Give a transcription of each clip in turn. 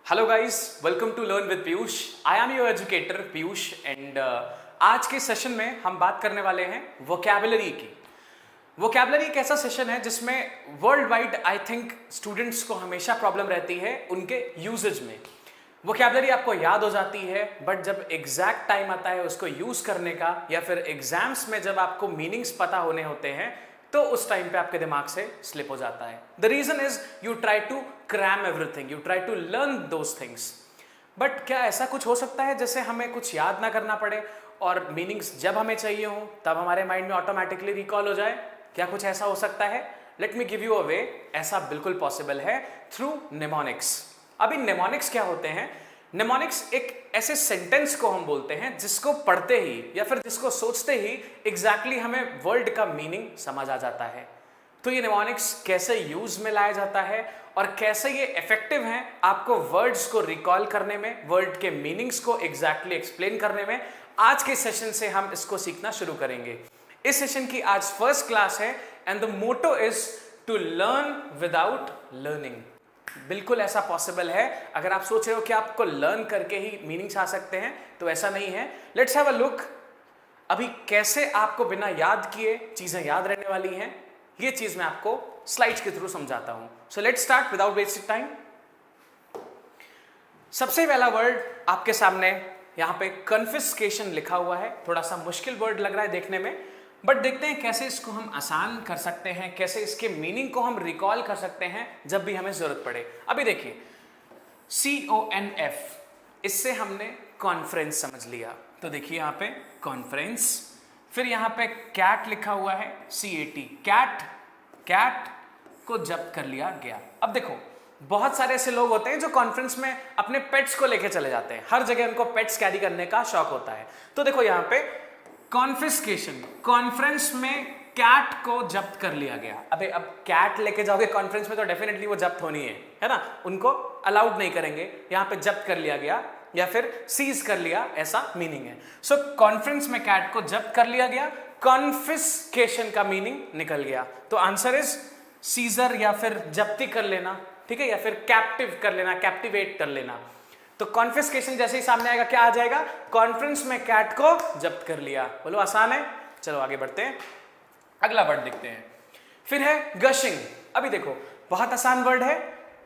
Hello guys, welcome to learn with Piyush. I am your educator Piyush and आज के session में हम बात करने वाले हैं वोकैबुलरी की। वोकैबुलरी एक ऐसा सेशन है जिसमें world wide I think students को हमेशा प्रॉब्लम रहती है उनके यूजेज में। वोकैबुलरी आपको याद हो जाती है बट जब एग्जैक्ट टाइम आता है उसको यूज करने का या फिर एग्जाम्स में जब आपको मीनिंग्स पता होने होते हैं तो उस टाइम पे आपके दिमाग से स्लिप हो जाता है। The reason is you try to cram everything, you try to learn those things. But क्या ऐसा कुछ हो सकता है जैसे हमें कुछ याद ना करना पड़े और मीनिंग्स जब हमें चाहिए हो तब हमारे माइंड में ऑटोमेटिकली रिकॉल हो जाए? क्या कुछ ऐसा हो सकता है? Let me give you a way. ऐसा बिल्कुल पॉसिबल है थ्रू निमोनिक्स। अभी निमोनिक्स क्या होते हैं? निमोनिक्स एक ऐसे सेंटेंस को हम बोलते हैं जिसको पढ़ते ही या फिर जिसको सोचते ही एग्जैक्टली हमें वर्ड का मीनिंग समझ आ जाता है। तो ये निमोनिक्स कैसे यूज में लाया जाता है और कैसे ये इफेक्टिव हैं आपको वर्ड्स को रिकॉल करने में, वर्ड के मीनिंग्स को एग्जैक्टली एक्सप्लेन करने में, आज के सेशन से हम इसको सीखना शुरू करेंगे। इस सेशन की आज फर्स्ट क्लास है and the motto is to learn without learning. बिल्कुल ऐसा पॉसिबल है। अगर आप सोच रहे हो कि आपको लर्न करके ही मीनिंग्स आ सकते हैं तो ऐसा नहीं है। लेट्स हैव अ लुक अभी कैसे आपको बिना याद किए चीजें याद रहने वाली हैं। ये चीज मैं आपको स्लाइड्स के थ्रू समझाता हूं। So let's start without wasting time. सबसे पहला वर्ड आपके सामने यहां पे कन्फिस्केशन लिखा हुआ है। थोड़ा सा मुश्किल वर्ड लग रहा है देखने में, बट देखते हैं कैसे इसको हम आसान कर सकते हैं, कैसे इसके मीनिंग को हम रिकॉल कर सकते हैं जब भी हमें जरूरत पड़े। अभी देखिए CONF, इससे हमने कॉन्फ्रेंस समझ लिया। तो देखिए यहाँ पे कॉन्फ्रेंस, फिर यहाँ पे कैट लिखा हुआ है CAT, कैट, कैट को जब्त कर लिया गया। अब देखो बहुत सारे ऐसे लोग होते हैं जो कॉन्फ्रेंस में अपने पेट्स को लेके चले जाते हैं। हर जगह उनको पेट्स कैरी करने का शौक होता है। तो देखो यहाँ पे कॉन्फिस्केशन, कॉन्फ्रेंस में कैट को जब्त कर लिया गया। अबे अब कैट लेके जाओगे कॉन्फ्रेंस में तो डेफिनेटली वो जब्त होनी है ना, उनको अलाउड नहीं करेंगे। यहां पे जब्त कर लिया गया या फिर सीज कर लिया, ऐसा मीनिंग है। सो कॉन्फ्रेंस में कैट को जब्त कर लिया गया, कॉन्फिस्केशन का मीनिंग निकल गया। तो आंसर इज सीजर या फिर जब्ती कर लेना, ठीक है, या फिर कैप्टिव कर लेना, कैप्टिवेट कर लेना। तो कॉन्फिस्केशन जैसे ही सामने आएगा क्या आ जाएगा? कॉन्फ्रेंस में कैट को जब्त कर लिया। बोलो आसान है। चलो आगे बढ़ते हैं, अगला वर्ड देखते हैं। फिर है गशिंग। अभी देखो बहुत आसान वर्ड है,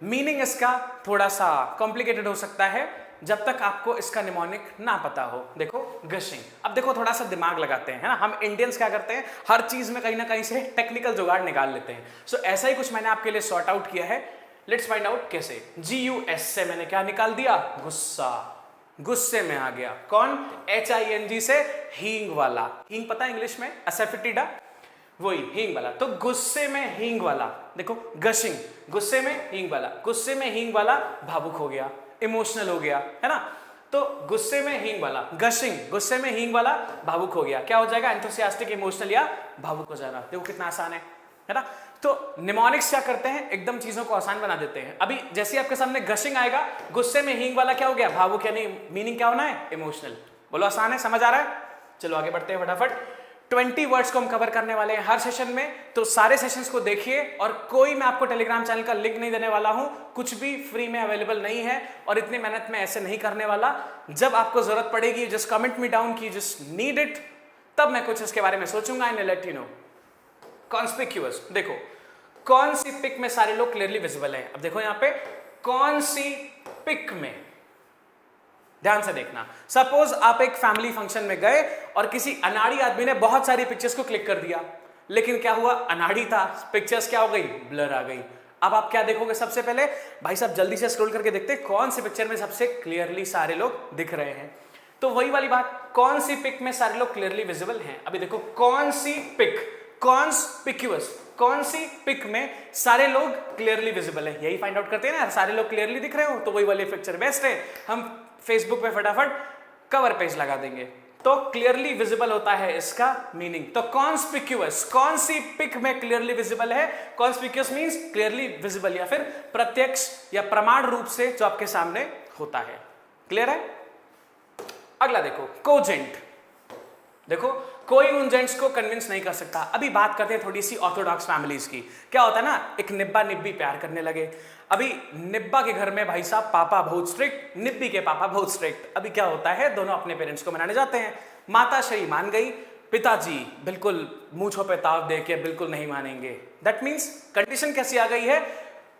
मीनिंग इसका थोड़ा सा कॉम्प्लिकेटेड हो सकता है जब तक आपको इसका निमोनिक ना पता हो। देखो गशिंग। अब देखो थोड़ा सा दिमाग लगाते हैं, है ना। हम इंडियंस क्या करते हैं, हर चीज में कहीं ना कहीं से टेक्निकल जुगाड़ निकाल लेते हैं। सो ऐसा ही कुछ मैंने आपके लिए सॉर्ट आउट किया है। लेट्स फाइंड आउट कैसे। GUS से मैंने क्या निकाल दिया? गुस्सा। गुस्से में आ गया कौन? HING से हींग वाला। हींग पता है इंग्लिश में एसेफिटिडा, वही हींग वाला। तो गुस्से में हींग वाला। देखो गशिंग, गुस्से में हींग वाला, गुस्से में हींग वाला भावुक हो गया, इमोशनल हो गया, है ना। तो गुस्से में हींग वाला, गशिंग, गुस्से में हींग वाला भावुक हो गया, क्या हो जाएगा? एंथुसियास्टिक, इमोशनल या भावुक हो जाना। देखो कितना आसान है ना। तो निमोनिक्स क्या करते हैं, एकदम चीजों को आसान बना देते हैं। अभी जैसे आपके सामने गशिंग आएगा, गुस्से में हींग वाला क्या हो गया? भावुक, यानी मीनिंग क्या होना है? इमोशनल। बोलो आसान है, समझ आ रहा है? चलो आगे बढ़ते हैं फटाफट। 20 वर्ड्स को हम कवर करने वाले हैं हर सेशन में। तो सारे सेशंस को देखिए और कोई मैं आपको टेलीग्राम चैनल का लिंक नहीं देने वाला हूं, कुछ भी फ्री में अवेलेबल नहीं है और इतनी मेहनत में ऐसे नहीं करने वाला। जब आपको जरूरत पड़ेगी जस्ट कमेंट मी डाउन की जस्ट नीड इट, तब मैं कुछ इसके बारे में सोचूंगा and let you know. Conspicuous, देखो कौन सी पिक में सारे लोग क्लियरली विजिबल हैं। अब देखो यहां पे कौन सी पिक में, ध्यान से देखना। सपोज आप एक फैमिली फंक्शन में गए और किसी अनाड़ी आदमी ने बहुत सारी पिक्चर्स को क्लिक कर दिया, लेकिन क्या हुआ? अनाड़ी था, पिक्चर्स क्या हो गई? ब्लर आ गई। अब आप क्या देखोगे? सबसे पहले भाई साहब जल्दी से स्क्रॉल करके देखते कौन सी पिक्चर में सबसे क्लियरली सारे लोग दिख रहे हैं। तो वही वाली बात, कौन सी पिक में सारे लोग क्लियरली विजिबल हैं। अभी देखो कौन सी पिक, कॉन्स्पिक्यूअस, कौन सी पिक में सारे लोग क्लियरली विजिबल है, यही फाइंड आउट करते हैं ना। सारे लोग क्लियरली दिख रहे हो तो वही वाली पिक्चर बेस्ट है। हम फेसबुक पे फटाफट कवर पेज लगा देंगे तो क्लियरली विजिबल होता है इसका मीनिंग। तो कॉन्स्पिक्यूअस, कौन सी पिक में क्लियरली विजिबल है? कॉन्स्पिक्यूअस मींस क्लियरली विजिबल या फिर प्रत्यक्ष या प्रमाण रूप से जो आपके सामने होता है। क्लियर है? अगला देखो कोजेंट। देखो कोई उन जेंट्स को कन्विंस नहीं कर सकता। अभी बात करते हैं थोड़ी सी ऑर्थोडॉक्स फैमिलीज की। क्या होता है ना, एक निब्बा निब्बी प्यार करने लगे। अभी निब्बा के घर में भाई साहब पापा बहुत स्ट्रिक्ट, निब्बी के पापा बहुत स्ट्रिक्ट। अभी क्या होता है, दोनों अपने पेरेंट्स को मनाने जाते हैं। माता श्री मान गई, पिताजी बिल्कुल मूंछों पे ताव दे के बिल्कुल नहीं मानेंगे। दैट मीन्स कंडीशन कैसी आ गई है,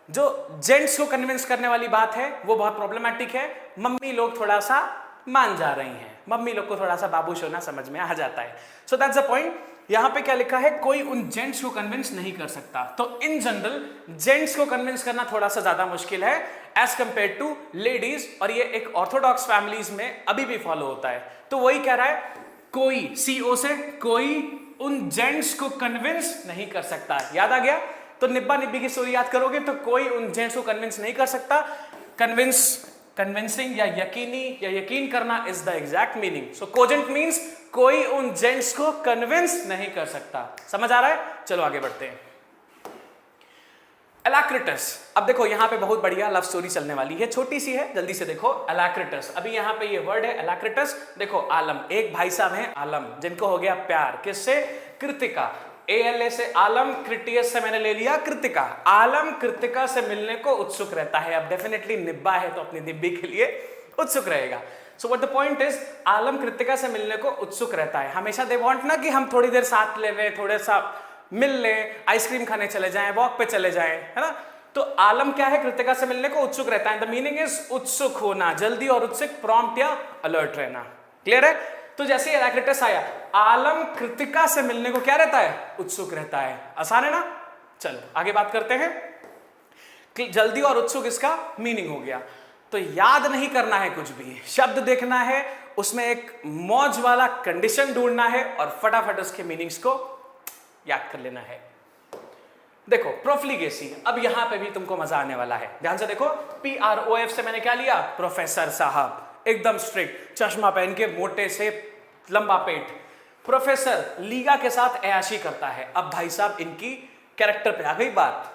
जो जेंट्स को कन्विंस करने वाली बात है वो बहुत प्रॉब्लमैटिक है। मम्मी लोग थोड़ा सा मान जा रही हैं, मम्मी लोग को थोड़ा सा बाबू शोना समझ में आ जाता है। So that's the point. यहां पे क्या लिखा है, कोई उन जेंट्स को कन्विंस नहीं कर सकता। तो इन जनरल जेंट्स को कन्विंस करना थोड़ा सा ज्यादा मुश्किल है एज कंपेयर टू लेडीज, और ये एक ऑर्थोडॉक्स फैमिलीज में अभी भी फॉलो होता है। तो वही कह रहा है, कोई CO से कोई उन जेंट्स को कन्विंस नहीं कर सकता। याद आ गया? तो निब्बा निब्बी की स्टोरी याद करोगे तो कोई उन जेंट्स को कन्विंस नहीं कर सकता। कन्विंसिंग या यकीनी या यकीन करना is the exact meaning. So cogent means कोई उन जेंट्स को कन्विंस नहीं कर सकता। समझ आ रहा है? चलो आगे बढ़ते हैं। एलाक्रिटस। अब देखो यहां पे बहुत बढ़िया लव स्टोरी चलने वाली है, छोटी सी है, जल्दी से देखो। एलाक्रिटस, अभी यहां पे ये वर्ड है एलाक्रिटस। देखो आलम, एक भाई साहब हैं आलम, जिनको हो गया प्यार, किससे? कृतिका। ALA से आलम, क्रिटियस से मैंने ले लिया कृतिका। आलम कृतिका से मिलने को उत्सुक रहता है। अब डेफिनेटली निब्बा है तो अपनी निब्बी के लिए उत्सुक रहेगा। So what the point is, Alam Kritika से मिलने को उत्सुक रहता है। हमेशा दे वांट ना कि हम थोड़ी देर साथ ले लें, थोड़ा सा मिल लें, आइसक्रीम खाने चले जाएं, वॉक पे चले जाएं, है ना। तो आलम क्या है, कृतिका से मिलने को उत्सुक रहता है। द मीनिंग इज उत्सुक होना, जल्दी और उत्सुक, प्रॉम्प्ट या अलर्ट रहना। क्लियर है? तो जैसे एलाक्रिटस आया, आलम कृतिका से मिलने को क्या रहता है? उत्सुक रहता है। आसान है ना? चलो आगे बात करते हैं कि जल्दी और उत्सुक इसका मीनिंग हो गया। तो याद नहीं करना है कुछ भी, शब्द देखना है, उसमें एक मौज वाला कंडीशन ढूंढना है और फटाफट उसके मीनिंग्स को याद कर लेना है। देखो प्रोफ्लिगेसी, अब यहां पे भी तुमको मजा आने वाला है। ध्यान से देखो, PROF से मैंने क्या लिया? प्रोफेसर साहब, एकदम स्ट्रिक्ट, चश्मा पहन के, मोटे से लंबा पेट। प्रोफेसर लीगा के साथ अयाशी करता है। अब भाई साहब इनकी कैरेक्टर पे आ गई बात।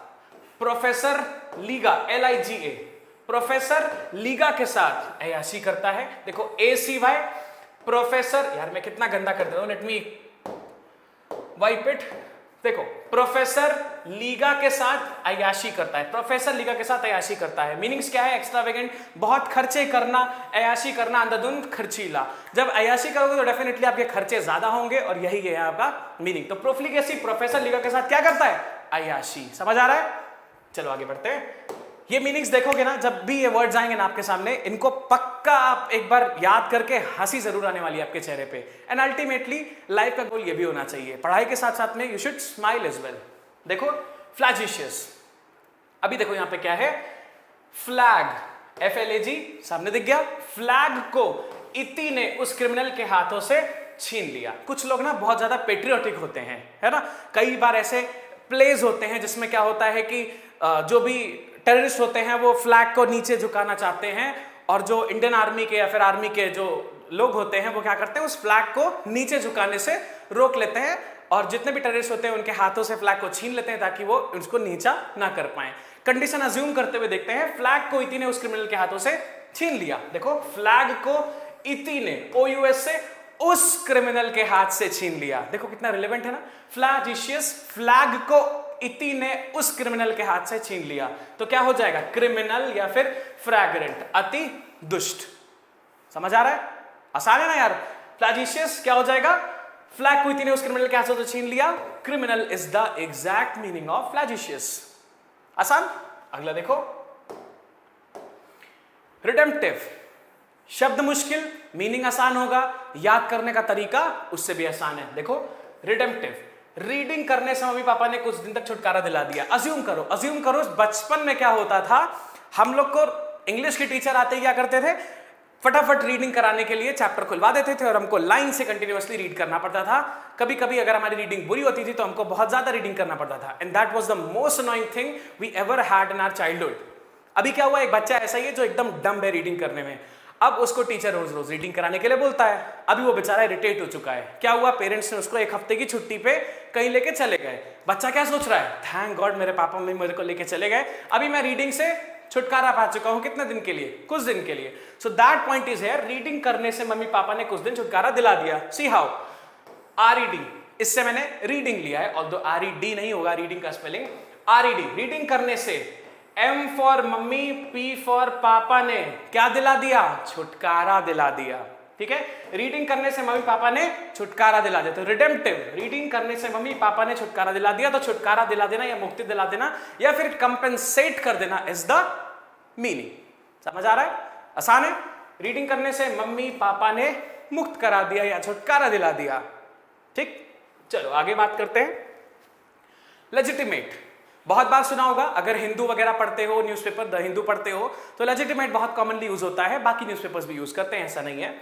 Professor Liga, LIGA, professor Liga के साथ अयाशी करता है। देखो ACY, प्रोफेसर, यार मैं कितना गंदा कर देता हूं, लेट मी वाइप इट। देखो प्रोफेसर लीगा के साथ अयाशी करता है, प्रोफेसर लीगा के साथ अयाशी करता है। मीनिंग्स क्या है? एक्स्ट्रावेगेंट, बहुत खर्चे करना, अयाशी करना, अंधाधुंध, खर्चीला। जब अयाशी करोगे तो डेफिनेटली आपके खर्चे ज्यादा होंगे और यही है आपका मीनिंग। तो प्रोफ्लिगेसी, प्रोफेसर लीगा के साथ क्या करता है? अयाशी। समझ आ रहा है? चलो आगे बढ़ते हैं। ये मीनिंग्स देखोगे ना, जब भी ये वर्ड्स आएंगे ना आपके सामने, इनको पक्का आप एक बार याद करके हंसी जरूर आने वाली है आपके चेहरे पे। एंड अल्टीमेटली लाइफ का गोल ये भी होना चाहिए, पढ़ाई के साथ साथ में you should smile as well. देखो फ्लैजिशियस, अभी देखो यहां पे क्या है? फ्लैग, FLAG सामने दिख गया। फ्लैग को इति ने उस क्रिमिनल के हाथों से छीन लिया। कुछ लोग ना बहुत ज्यादा पेट्रियोटिक होते हैं, है ना। कई बार ऐसे प्लेज होते हैं जिसमें क्या होता है कि जो भी टेररिस्ट होते हैं वो फ्लैग को नीचे झुकाना चाहते हैं, और जो इंडियन आर्मी के या फिर आर्मी के जो लोग होते हैं वो क्या करते हैं? उस फ्लैग को नीचे झुकाने से रोक लेते हैं, और जितने भी टेररिस्ट होते हैं उनके हाथों से फ्लैग को छीन लेते हैं ताकि वो उसको नीचा ना कर पाए। कंडीशन अज्यूम करते हुए देखते हैं, फ्लैग को इति ने उस क्रिमिनल के हाथों से छीन लिया। देखो फ्लैग को इति ने, OUS से, उस क्रिमिनल के हाथ से छीन लिया। देखो कितना रिलेवेंट है ना। फ्लैजिशियस, फ्लैग को इति ने उस क्रिमिनल के हाथ से छीन लिया, तो क्या हो जाएगा? क्रिमिनल या फिर फ्रैग्रेंट, अति दुष्ट। समझ आ रहा है? आसान है ना यार। फ्लैजिशियस क्या हो जाएगा? फ्लैग को इति ने उस क्रिमिनल के हाथ से छीन लिया, criminal is the exact meaning of flagitious. आसान। अगला देखो, रिडेम्पटिव। शब्द मुश्किल, मीनिंग आसान होगा, याद करने का तरीका उससे भी आसान है। देखो रिडेम्पटिव, रीडिंग करने से मम्मी पापा ने कुछ दिन तक छुटकारा दिला दिया। अज्यूम करो बचपन में क्या होता था, हम लोग को इंग्लिश के टीचर आते ही क्या करते थे? फटाफट रीडिंग कराने के लिए चैप्टर खुलवा देते थे और हमको लाइन से कंटिन्यूअसली रीड करना पड़ता था। कभी कभी अगर हमारी रीडिंग बुरी होती थी तो हमको बहुत ज्यादा रीडिंग करना पड़ता था। And that was the most annoying thing we ever had in our childhood. अभी क्या हुआ, एक बच्चा ऐसा ही है जो एकदम डम्ब है रीडिंग करने में। अब उसको टीचर रोज रोज रीडिंग कराने के लिए बोलता है। अभी वो बेचारा इरिटेट हो चुका है। क्या हुआ, पेरेंट्स ने उसको एक हफ्ते की छुट्टी पे कहीं लेके चले गए। बच्चा क्या सोच रहा है, थैंक गॉड मेरे पापा मम्मी मेरे को लेके चले गए, अभी मैं रीडिंग से छुटकारा पा चुका हूं। कितने दिन के लिए? कुछ दिन के लिए। So that point is here, reading करने से मम्मी पापा ने कुछ दिन छुटकारा दिला दिया। सी हाउ, RED, इससे मैंने रीडिंग लिया है, ऑल्दो RED नहीं होगा रीडिंग का स्पेलिंग, RED। रीडिंग करने से M for mummy, P for पापा ने क्या दिला दिया? छुटकारा दिला दिया। ठीक है, रीडिंग करने से मम्मी पापा ने छुटकारा दिला दिया, तो रिडेम्पटिव, रीडिंग करने से मम्मी पापा ने छुटकारा दिला दिया, तो छुटकारा दिला देना या मुक्ति दिला देना या फिर कंपेंसेट कर देना इज द मीनिंग। समझ आ रहा है? आसान है। रीडिंग करने से मम्मी पापा ने मुक्त करा दिया या छुटकारा दिला दिया। ठीक, चलो आगे बात करते हैं। लेजिटिमेट बहुत बार सुना होगा, अगर हिंदू वगैरह पढ़ते हो, न्यूज़पेपर द हिंदू पढ़ते हो, तो लेजिटिमेट बहुत कॉमनली यूज होता है, बाकी न्यूज़पेपर्स भी यूज करते हैं, ऐसा नहीं है।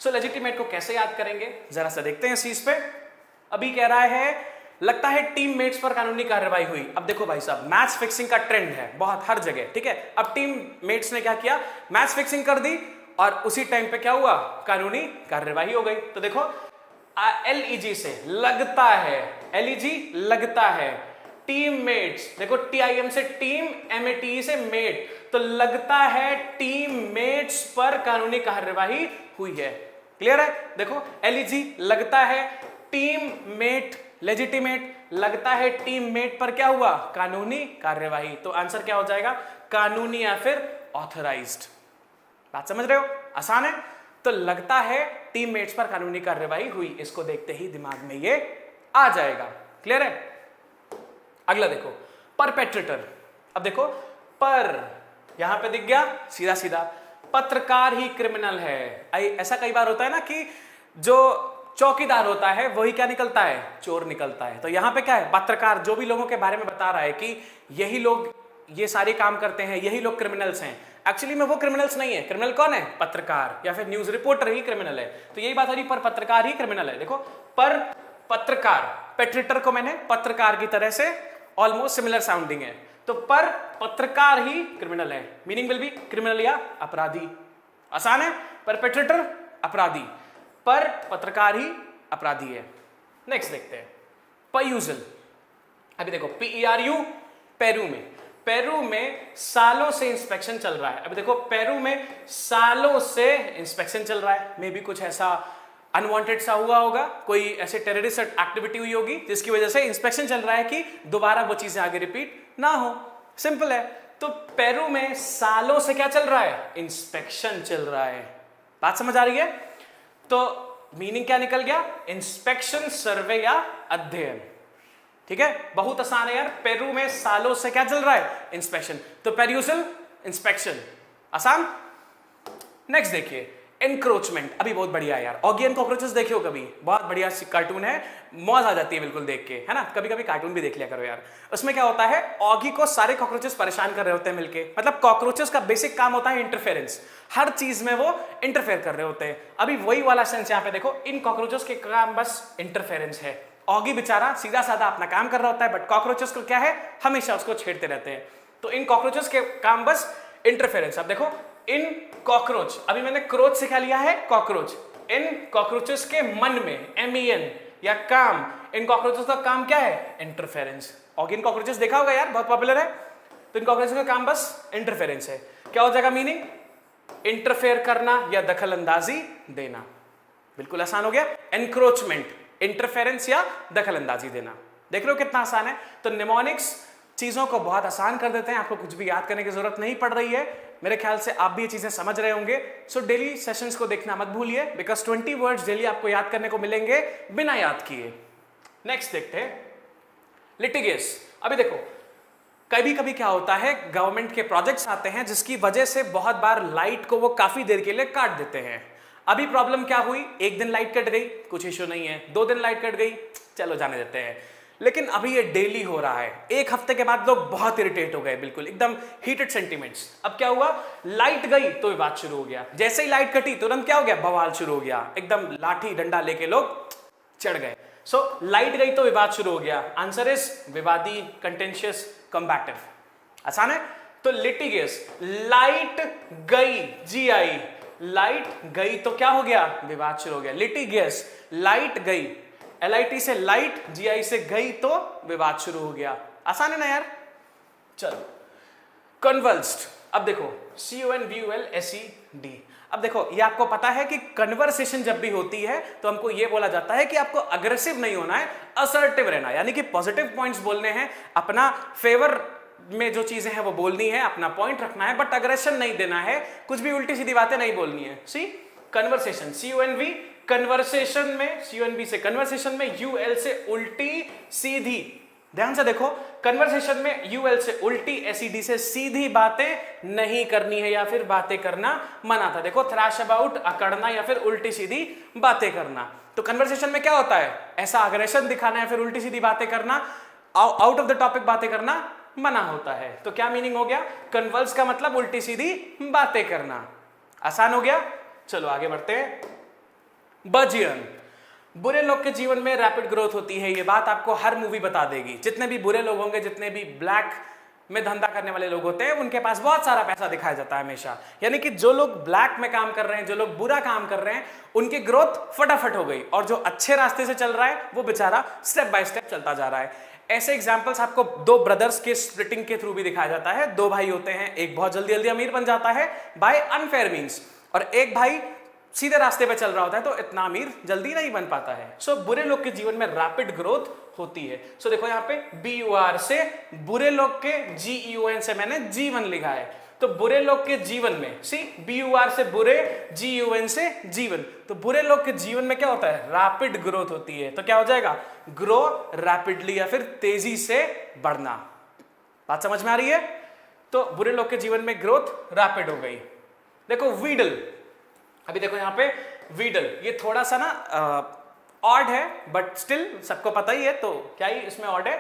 सो लेजिटिमेट को कैसे याद करेंगे जरा सा देखते हैं इस चीज पे। अभी कह रहा है लगता है टीममेट्स पर कानूनी कार्रवाई हुई। अब देखो भाई साहब, मैच फिक्सिंग का ट्रेंड है बहुत हर जगह, ठीक है। अब टीममेट्स ने क्या किया, मैच फिक्सिंग कर दी और उसी टाइम पे क्या हुआ, कानूनी कार्रवाई हो गई। तो देखो LEG से लगता है, LEG लगता है, टीममेट्स, देखो TIM से टीम, MATE से मेट, तो लगता है टीममेट्स पर कानूनी कार्रवाई हुई है। क्लियर है? देखो LEG लगता है, टीममेट लेजिटिमेट, लगता है टीममेट पर क्या हुआ, कानूनी कार्रवाई। तो आंसर क्या हो जाएगा, कानूनी या फिर ऑथराइज्ड। बात समझ रहे हो? आसान है। तो लगता है टीममेट्स पर कानूनी कार्रवाई हुई, इसको देखते ही दिमाग में ये आ जाएगा। क्लियर है? अगला देखो, परपेट्रेटर। अब देखो पर यहां पे दिख गया सीधा सीधा, पत्रकार ही क्रिमिनल है। ऐसा कई बार होता है ना कि जो चौकीदार होता है वही क्या निकलता है, चोर निकलता है। तो यहां पे क्या है, पत्रकार जो भी लोगों के बारे में बता रहा है कि यही लोग ये सारे काम करते हैं, यही लोग क्रिमिनल्स हैं, एक्चुअली में वो क्रिमिनल्स नहीं है। क्रिमिनल कौन है, पत्रकार या फिर न्यूज रिपोर्टर ही क्रिमिनल है। तो यही बात हो रही, पर पत्रकार ही क्रिमिनल है। देखो पर पत्रकार, पेट्रेटर को मैंने पत्रकार की तरह से ऑलमोस्ट सिमिलर साउंडिंग है, तो पर पत्रकार ही क्रिमिनल है, मीनिंग विल बी क्रिमिनल या अपराधी। आसान है, परपेट्रेटर अपराधी, पर पत्रकार ही अपराधी है। नेक्स्ट देखते हैं, पर्यूजल। अभी देखो PERU, पेरू में सालों से इंस्पेक्शन चल रहा है। अभी देखो पेरू में सालों से इंस्पेक्शन चल रहा है, मे भी कुछ ऐसा अनवांटेड सा हुआ होगा, कोई ऐसे टेररिस्ट एक्टिविटी हुई होगी जिसकी वजह से इंस्पेक्शन चल रहा है कि दोबारा वो चीजें आगे रिपीट ना हो। सिंपल है। तो पेरू में सालों से क्या चल रहा है, इंस्पेक्शन चल रहा है। बात समझ आ रही है? तो मीनिंग क्या निकल गया, इंस्पेक्शन, सर्वे या अध्ययन। ठीक है, बहुत आसान है यार। पेरू में सालों से क्या चल रहा है, इंस्पेक्शन, तो पेर्यूजल इंस्पेक्शन, आसान। नेक्स्ट देखिए, एनक्रोचमेंट। अभी बहुत बढ़िया है यार, ऑगी एंड कॉकरोचेस देखियो कभी, बहुत बढ़िया कार्टून है, मौज आ जाती है बिल्कुल देख के, है ना। कभी कभी कार्टून भी देख लिया करो यार। उसमें क्या होता है, ऑगी को सारे कॉकरोचेस परेशान कर रहे होते हैं मिलके, मतलब कॉकरोचेस का बेसिक काम होता है इंटरफेरेंस, हर चीज में वो इंटरफेयर कर रहे होते हैं। अभी वही वाला सेंस यहाँ पे देखो, इन कॉकरोचेस के काम बस इंटरफेरेंस है। ऑगी बेचारा सीधा साधा अपना काम कर रहा होता है, बट कॉकरोचेस को क्या है, हमेशा उसको छेड़ते रहते हैं। तो इन कॉकरोचेस के काम बस इंटरफेरेंस। अब देखो इन कॉकरोच, अभी मैंने क्रोच से क्या लिया है, कॉकरोच। इन कॉकरोचेस के मन में, MEN या काम, इन कॉकरोचेस का काम क्या है, इंटरफेरेंस। ऑगी इन कॉकरोचेस देखा होगा यार, बहुत पॉपुलर है। तो इन कॉकरोचेस का काम बस इंटरफेरेंस है। क्या हो जाएगा मीनिंग, इंटरफेयर करना या दखल अंदाजी देना। बिल्कुल आसान हो गया। एनक्रोचमेंट, इंटरफेरेंस या दखल अंदाजी देना। देख रहे हो कितना आसान है। तो निमोनिक्स चीजों को बहुत आसान कर देते हैं, आपको कुछ भी याद करने की जरूरत नहीं पड़ रही है। मेरे ख्याल से आप भी ये चीजें समझ रहे होंगे। सो डेली सेशंस को देखना मत भूलिए, बिकॉज 20 वर्ड्स डेली आपको याद करने को मिलेंगे बिना याद किए। नेक्स्ट देखते हैं, लिटिगेस। अभी देखो कभी कभी क्या होता है, गवर्नमेंट के प्रोजेक्ट्स आते हैं जिसकी वजह से बहुत बार लाइट को वो काफी देर के लिए काट देते हैं। अभी प्रॉब्लम क्या हुई, एक दिन लाइट कट गई, कुछ इश्यू नहीं है, 2 दिन लाइट कट गई, चलो जाने देते हैं। लेकिन अभी ये डेली हो रहा है, एक हफ्ते के बाद लोग बहुत इरिटेट हो गए, बिल्कुल एकदम हीटेड सेंटीमेंट्स। अब क्या हुआ, लाइट गई तो विवाद शुरू हो गया, जैसे ही लाइट कटी तुरंत क्या हो गया, बवाल शुरू हो गया, एकदम लाठी डंडा लेके लोग चढ़ गए। सो लाइट गई तो विवाद शुरू हो गया। आंसर इज विवादी, कंटेंशियस, कॉम्बैटिव। आसान है। तो लिटिगियस, लाइट गई, GI, लाइट गई तो क्या हो गया, विवाद शुरू हो गया। लिटिगियस, लाइट गई, LIT से लाइट, GI से गई तो विवाद शुरू हो गया। आसान है ना यार। चलो, कन्वल्स्ड। अब देखो CONVULSED। अब देखो ये आपको पता है कि कन्वर्सेशन जब भी होती है तो हमको ये बोला जाता है कि आपको अग्रेसिव नहीं होना है, असर्टिव रहना, यानी कि पॉजिटिव पॉइंट्स बोलने हैं, अपना फेवर में जो चीजें हैं वो बोलनी है, अपना पॉइंट रखना है, बट अग्रेशन नहीं देना है, कुछ भी उल्टी सीधी बातें नहीं बोलनी है। सी कन्वर्सेशन, CONV कन्वर्सेशन में, CONV से कन्वर्सेशन में, UL से उल्टी सीधी, ध्यान से देखो, कन्वर्सेशन में UL से उल्टी, SED से सीधी बातें नहीं करनी है या फिर बातें करना मना था। देखो थ्रैश अबाउट, अकड़ना या फिर उल्टी सीधी बातें करना। तो कन्वर्सेशन में क्या होता है, ऐसा अग्रेशन दिखाना या फिर उल्टी सीधी बातें करना, आउट ऑफ द टॉपिक बातें करना मना होता है। तो क्या मीनिंग हो गया, कन्वर्स का मतलब उल्टी सीधी बातें करना। आसान हो गया, चलो आगे बढ़ते हैं। बजियन, बुरे लोग के जीवन में रैपिड ग्रोथ होती है, ये बात आपको हर मूवी बता देगी। जितने भी बुरे लोग होंगे, जितने भी ब्लैक में धंधा करने वाले लोग होते हैं, उनके पास बहुत सारा पैसा दिखाया जाता है हमेशा। यानी कि जो लोग ब्लैक में काम कर रहे हैं, जो लोग बुरा काम कर रहे हैं, उनकी ग्रोथ फटाफट हो गई, और जो अच्छे रास्ते से चल रहा है वो बेचारा स्टेप बाय स्टेप चलता जा रहा है। ऐसे एग्जाम्पल्स आपको दो ब्रदर्स के स्प्लिटिंग के थ्रू भी दिखाया जाता है। दो भाई होते हैं, एक बहुत जल्दी जल्दी अमीर बन जाता है बाय अनफेयर मीन्स, और एक भाई सीधे रास्ते पे चल रहा होता है तो इतना अमीर जल्दी नहीं बन पाता है। सो बुरे लोग के जीवन में रैपिड ग्रोथ होती है। सो देखो यहाँ पे BUR से बुरे लोग के, GEON से मैंने जीवन लिखा है, तो बुरे लोग के जीवन में, सी BUR से बुरे, GEON से जीवन, तो बुरे लोग के जीवन में क्या होता है, रैपिड ग्रोथ होती है। तो क्या हो जाएगा, ग्रो रैपिडली या फिर तेजी से बढ़ना। बात समझ में आ रही है? तो बुरे लोग के जीवन में ग्रोथ रैपिड हो गई। देखो वीडल, अभी देखो यहाँ पे वीडल, ये थोड़ा सा ना ऑड है, बट स्टिल सबको पता ही है, तो क्या ही इसमें ऑड है।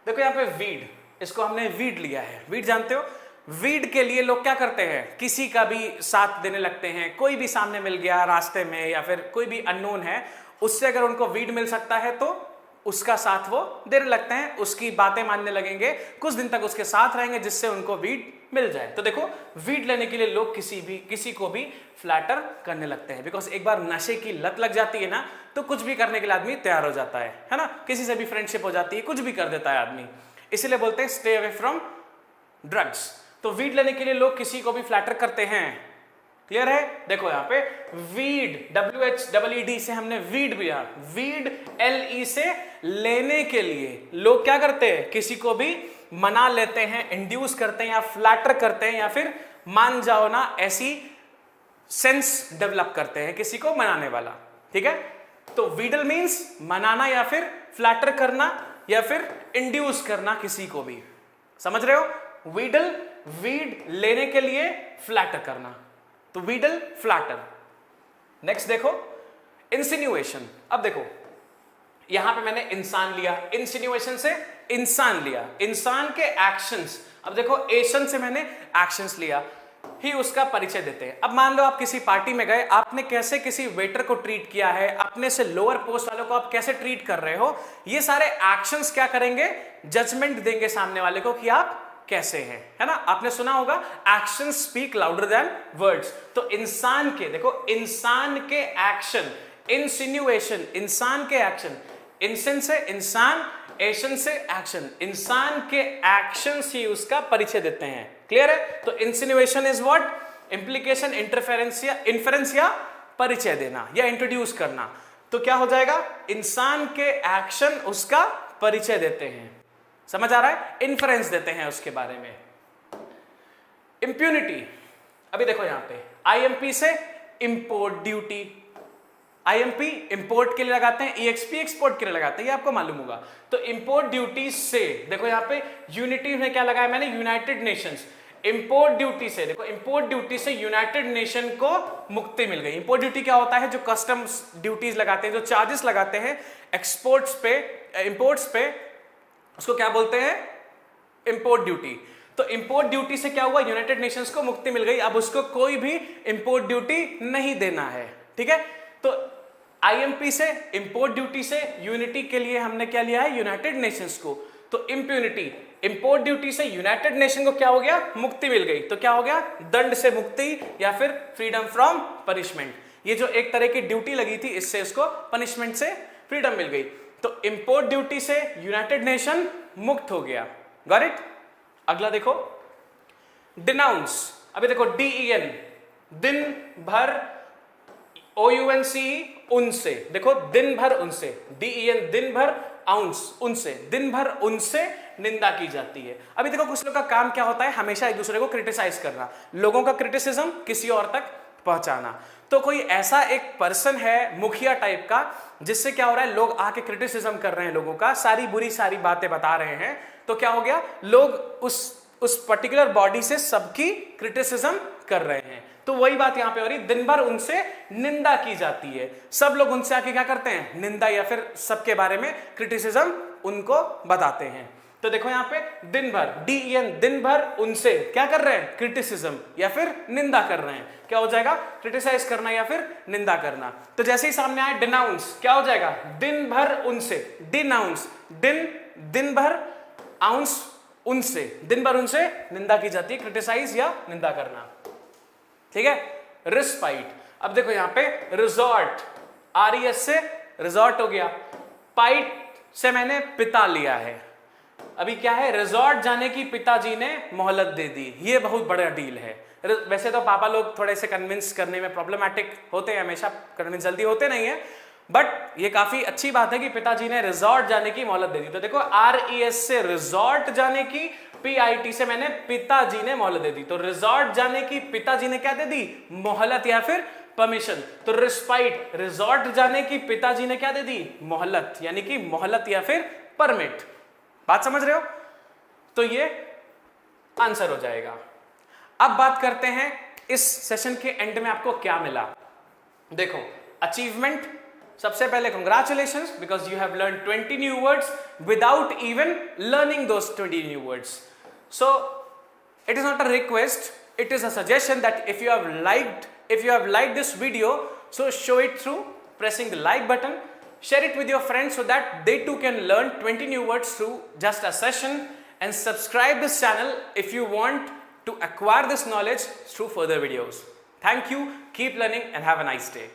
देखो यहाँ पे वीड, इसको हमने वीड लिया है। वीड जानते हो, वीड के लिए लोग क्या करते हैं, किसी का भी साथ देने लगते हैं। कोई भी सामने मिल गया रास्ते में या फिर कोई भी अननोन है, उससे अगर उनको वीड मिल सकता है तो उसका साथ वो देने लगते हैं, उसकी बातें मानने लगेंगे, कुछ दिन तक उसके साथ रहेंगे जिससे उनको वीड मिल जाए। तो देखो वीड लेने के लिए लोग किसी को भी फ्लैटर करने लगते हैं, बिकॉज एक बार नशे की लत लग जाती है ना, तो कुछ भी करने के लिए आदमी तैयार हो जाता है ना, किसी से भी फ्रेंडशिप हो जाती है, कुछ भी कर देता है आदमी। इसीलिए बोलते हैं स्टे अवे फ्रॉम ड्रग्स। तो वीड लेने के लिए लोग किसी को भी फ्लैटर करते हैं। क्लियर है? देखो यहाँ पे वीड, WHEED से हमने वीड लिया, वीड LE से लेने के लिए लोग क्या करते हैं, किसी को भी मना लेते हैं, इंड्यूस करते हैं या फ्लैटर करते हैं, या फिर मान जाओ ना ऐसी सेंस डेवलप करते हैं किसी को मनाने वाला। ठीक है? तो वीडल मींस मनाना या फिर फ्लैटर करना या फिर इंड्यूस करना किसी को भी। समझ रहे हो? वीडल, वीड लेने के लिए फ्लैटर करना, तो वीडल फ्लैटर। नेक्स्ट देखो इंसिन्यूएशन। अब देखो यहां पे मैंने इंसान लिया, इंसिन्यूएशन से इंसान लिया, इंसान के एक्शंस। अब देखो एशन से मैंने एक्शंस लिया, ही उसका परिचय देते हैं। अब मान लो आप किसी पार्टी में गए, आपने कैसे किसी वेटर को ट्रीट किया है, अपने से लोअर पोस्ट वालों को आप कैसे ट्रीट कर रहे हो, ये सारे एक्शंस क्या करेंगे, जजमेंट देंगे सामने वाले को कि आप कैसे हैं, है ना? आपने सुना होगा action speak louder than words. तो इंसान के, देखो इंसान के एक्शन, इंसिन्यूएशन, इंसान के एक्शन, इंसन से इंसान, एशन से एक्शन, इंसान के एक्शन ही उसका परिचय देते हैं। क्लियर है? तो इंसिन्यूएशन इज व्हाट, इंप्लीकेशन, इंटरफेरेंस या इन्फेरेंस या परिचय देना या इंट्रोड्यूस करना। तो क्या हो जाएगा, इंसान के एक्शन उसका परिचय देते हैं। समझ आ रहा है? इन्फ्रेंस देते हैं उसके बारे में। इंप्यूनिटी, अभी देखो यहां पे IMP से इंपोर्ट ड्यूटी, IMP इंपोर्ट के लिए लगाते हैं, EXP एक्सपोर्ट के लिए लगाते हैं, ये आपको मालूम होगा। तो इंपोर्ट ड्यूटी से, देखो यहां पे यूनिटी में क्या लगाया मैंने, यूनाइटेड नेशंस। इंपोर्ट ड्यूटी से, देखो इंपोर्ट ड्यूटी से यूनाइटेड नेशन को मुक्ति मिल गई। इंपोर्ट ड्यूटी क्या होता है, जो कस्टम्स ड्यूटीज लगाते हैं, जो चार्जेस लगाते हैं एक्सपोर्ट्स पे, इंपोर्ट्स पे, उसको क्या बोलते हैं, इंपोर्ट ड्यूटी। तो इंपोर्ट ड्यूटी से क्या हुआ, यूनाइटेड नेशंस को मुक्ति मिल गई, अब उसको कोई भी इंपोर्ट ड्यूटी नहीं देना है। ठीक है? तो IMP से, इंपोर्ट ड्यूटी से, यूनिटी के लिए हमने क्या लिया है, यूनाइटेड नेशंस को। तो इंप्यूनिटी, इंपोर्ट ड्यूटी से यूनाइटेड नेशन को क्या हो गया, मुक्ति मिल गई। तो क्या हो गया, दंड से मुक्ति या फिर फ्रीडम फ्रॉम पनिशमेंट। ये जो एक तरह की ड्यूटी लगी थी, इससे इसको पनिशमेंट से फ्रीडम मिल गई। तो इंपोर्ट ड्यूटी से यूनाइटेड नेशन मुक्त हो गया। Got it? अगला देखो डिनाउंस, अभी देखो DEN, दिन भर, OUNCE, उनसे, देखो दिन भर उनसे, DEN दिन भर, आउंस उनसे, दिन भर उनसे निंदा की जाती है। अभी देखो कुछ लोग का काम क्या होता है, हमेशा एक दूसरे को क्रिटिसाइज करना, लोगों का क्रिटिसिज्म किसी और तक पहुंचाना। तो कोई ऐसा एक पर्सन है मुखिया टाइप का, जिससे क्या हो रहा है, लोग आके क्रिटिसिज्म कर रहे हैं, लोगों का सारी बुरी सारी बातें बता रहे हैं, तो क्या हो गया, लोग उस पर्टिकुलर बॉडी से सबकी क्रिटिसिज्म कर रहे हैं। तो वही बात यहां पे हो रही, दिन भर उनसे निंदा की जाती है, सब लोग उनसे आके क्या करते हैं, निंदा या फिर सबके बारे में क्रिटिसिज्म उनको बताते हैं। तो देखो यहां पे दिन भर, DEN, दिन भर उनसे क्या कर रहे हैं, क्रिटिसिज्म या फिर निंदा कर रहे हैं, क्या हो जाएगा, क्रिटिसाइज करना या फिर निंदा करना। तो जैसे ही सामने आए डिनाउंस, क्या हो जाएगा, दिन भर उनसे, डिनाउंस, दिन भर, आउंस उनसे, दिन भर उनसे निंदा की जाती है, क्रिटिसाइज या निंदा करना, ठीक है। रिस्पाइट, अब देखो यहां पे रिजॉर्ट, RES से रिजॉर्ट हो गया, पाइट से मैंने पिता लिया है, अभी क्या है, रिजॉर्ट जाने की पिताजी ने मोहलत दे दी, ये बहुत बड़ा डील है। वैसे तो पापा लोग थोड़े से कन्विंस करने में प्रॉब्लमैटिक होते हैं, हमेशा कन्विंस जल्दी होते नहीं है, बट ये काफी अच्छी बात है कि पिताजी ने रिजॉर्ट जाने की मोहलत दे दी। तो देखो RES से रिजॉर्ट जाने की, PIT से मैंने पिताजी ने मोहलत दे दी, तो रिजॉर्ट जाने की पिताजी ने क्या दे दी, मोहलत या फिर परमिशन। तो रिस्पाइट, रिजॉर्ट जाने की पिताजी ने क्या दे दी, मोहलत, यानी कि मोहलत या फिर परमिट। बात समझ रहे हो, तो ये आंसर हो जाएगा। अब बात करते हैं इस सेशन के एंड में आपको क्या मिला। देखो अचीवमेंट, सबसे पहले congratulations because you have learn 20 new words without even learning those 20 new words. So it is not a request, it is a suggestion that if you have liked this video, so show it through pressing the like button, share it with your friends so that they too can learn 20 new words through just a session, and subscribe this channel if you want to acquire this knowledge through further videos. Thank you, keep learning and have a nice day.